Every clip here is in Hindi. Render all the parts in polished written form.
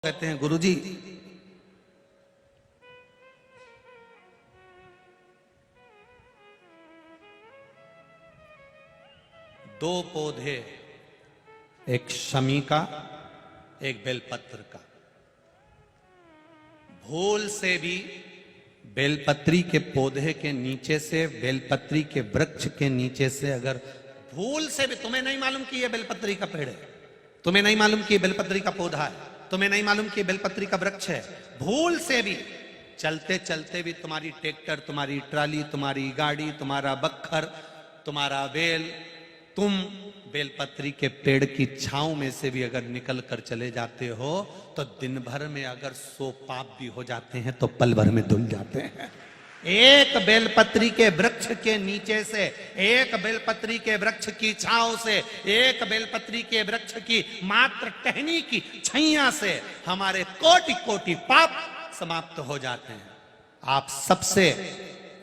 कहते हैं गुरुजी दो पौधे, एक शमी का एक बेलपत्र का। भूल से भी बेलपत्री के पौधे के नीचे से, बेलपत्री के वृक्ष के नीचे से अगर भूल से भी, तुम्हें नहीं मालूम कि यह बेलपत्री का पेड़ है, तुम्हें नहीं मालूम कि यह बेलपत्री का पौधा है, तुम्हें नहीं मालूम कि बेलपत्री का वृक्ष है, भूल से भी चलते चलते भी तुम्हारी ट्रैक्टर, तुम्हारी ट्राली, तुम्हारी गाड़ी, तुम्हारा बखर, तुम्हारा बेल, तुम बेलपत्री के पेड़ की छांव में से भी अगर निकल कर चले जाते हो तो दिन भर में अगर 100 पाप भी हो जाते हैं तो पल भर में धुल जाते हैं। एक बेलपत्री के वृक्ष के नीचे से, एक बेलपत्री के वृक्ष की छांव से, एक बेलपत्री के वृक्ष की मात्र टहनी की छैया से हमारे कोटि कोटि पाप समाप्त हो जाते हैं। आप सबसे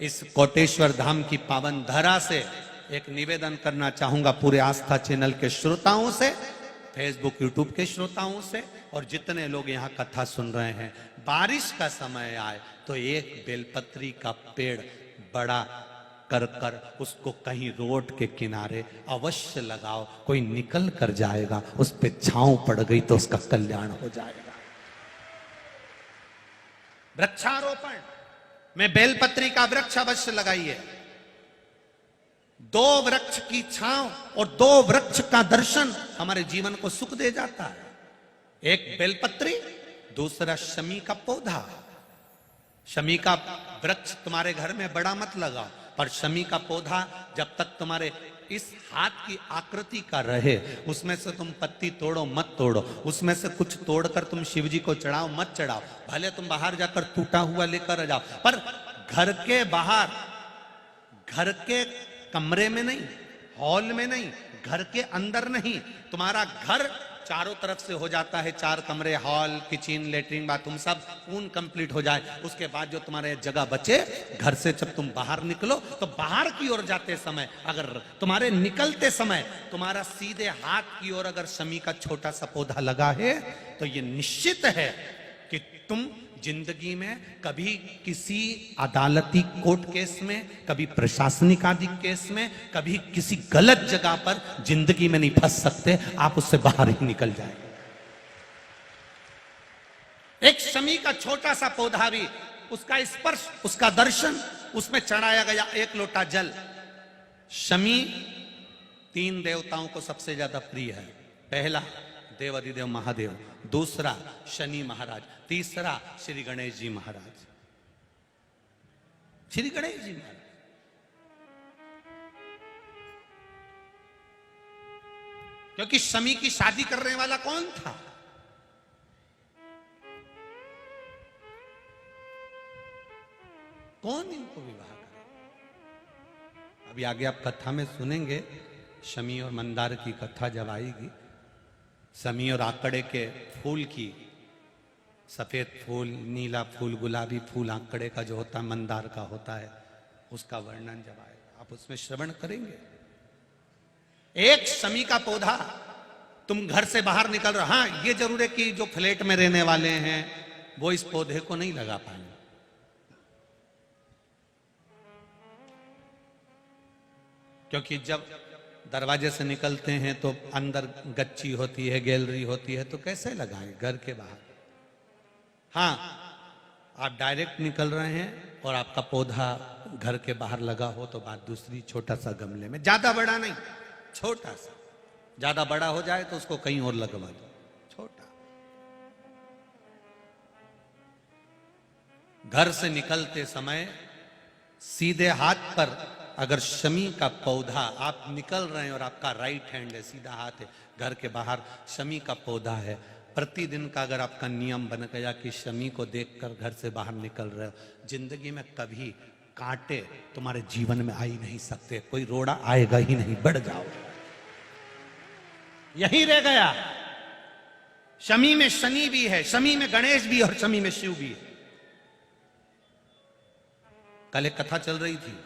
इस कोटेश्वर धाम की पावन धरा से एक निवेदन करना चाहूंगा, पूरे आस्था चैनल के श्रोताओं से, फेसबुक यूट्यूब के श्रोताओं से, और जितने लोग यहाँ कथा सुन रहे हैं, बारिश का समय आए तो एक बेलपत्री का पेड़ बड़ा कर कर उसको कहीं रोड के किनारे अवश्य लगाओ। कोई निकल कर जाएगा, उस पे छांव पड़ गई तो उसका कल्याण हो जाएगा। वृक्षारोपण में बेलपत्री का वृक्ष अवश्य लगाइए। 2 वृक्ष की छांव और 2 वृक्ष का दर्शन हमारे जीवन को सुख दे जाता है। एक बेलपत्री, दूसरा शमी का पौधा। शमी का वृक्ष तुम्हारे घर में बड़ा मत लगाओ, पर शमी का पौधा जब तक तुम्हारे इस हाथ की आकृति का रहे, उसमें से तुम पत्ती तोड़ो मत तोड़ो, उसमें से कुछ तोड़कर तुम शिव जी को चढ़ाओ मत चढ़ाओ। भले तुम बाहर जाकर टूटा हुआ लेकर आ जाओ, पर घर के बाहर, घर के कमरे में नहीं, हॉल में नहीं, घर के अंदर नहीं। तुम्हारा घर चारों तरफ से हो जाता है, 4 कमरे, हॉल, किचन, लेटरिन, बाथरूम सब पूर्ण कंप्लीट हो जाए, उसके बाद जो तुम्हारे जगह बचे, घर से जब तुम बाहर निकलो तो बाहर की ओर जाते समय, अगर तुम्हारे निकलते समय तुम्हारा सीधे हाथ की ओर अगर शमी का छोटा सा पौधा लगा है तो ये निश्चित है कि तुम जिंदगी में कभी किसी अदालती कोर्ट केस में, कभी प्रशासनिक आदि केस में, कभी किसी गलत जगह पर जिंदगी में नहीं फंस सकते। आप उससे बाहर ही निकल जाएंगे। एक शमी का छोटा सा पौधा भी, उसका स्पर्श, उसका दर्शन, उसमें चढ़ाया गया 1 लोटा जल। शमी 3 देवताओं को सबसे ज्यादा प्रिय है। पहला देवाधिदेव महादेव, दूसरा शनि महाराज, तीसरा श्री गणेश जी महाराज। श्री गणेश जी महाराज क्योंकि शमी की शादी करने वाला कौन था? कौन इनको विवाह करे? अभी आगे आप कथा में सुनेंगे, शमी और मंदार की कथा जब आएगी, शमी और आंकड़े के फूल की, सफेद फूल, नीला फूल, गुलाबी फूल आंकड़े का जो होता है, मंदार का होता है, उसका वर्णन जब आएगा आप उसमें श्रवण करेंगे। एक शमी का पौधा, तुम घर से बाहर निकल रहे, हाँ ये जरूर है कि जो फ्लैट में रहने वाले हैं वो इस पौधे को नहीं लगा पाएंगे, क्योंकि जब दरवाजे से निकलते हैं तो अंदर गच्ची होती है, गैलरी होती है, तो कैसे लगाएं घर के बाहर। हाँ, आप डायरेक्ट निकल रहे हैं और आपका पौधा घर के बाहर लगा हो तो बात दूसरी। छोटा सा गमले में, ज्यादा बड़ा नहीं, छोटा सा। ज्यादा बड़ा हो जाए तो उसको कहीं और लगवा दो, छोटा। घर से निकलते समय सीधे हाथ पर अगर शमी का पौधा, आप निकल रहे हैं और आपका राइट हैंड है, सीधा हाथ है, घर के बाहर शमी का पौधा है, प्रतिदिन का अगर आपका नियम बन गया कि शमी को देखकर घर से बाहर निकल रहे हो, जिंदगी में कभी कांटे तुम्हारे जीवन में आ ही नहीं सकते, कोई रोड़ा आएगा ही नहीं, बढ़ जाओ। यही रह गया। शमी में शनि भी है, शमी में गणेश भी और शमी में शिव भी है। कल एक कथा चल रही थी,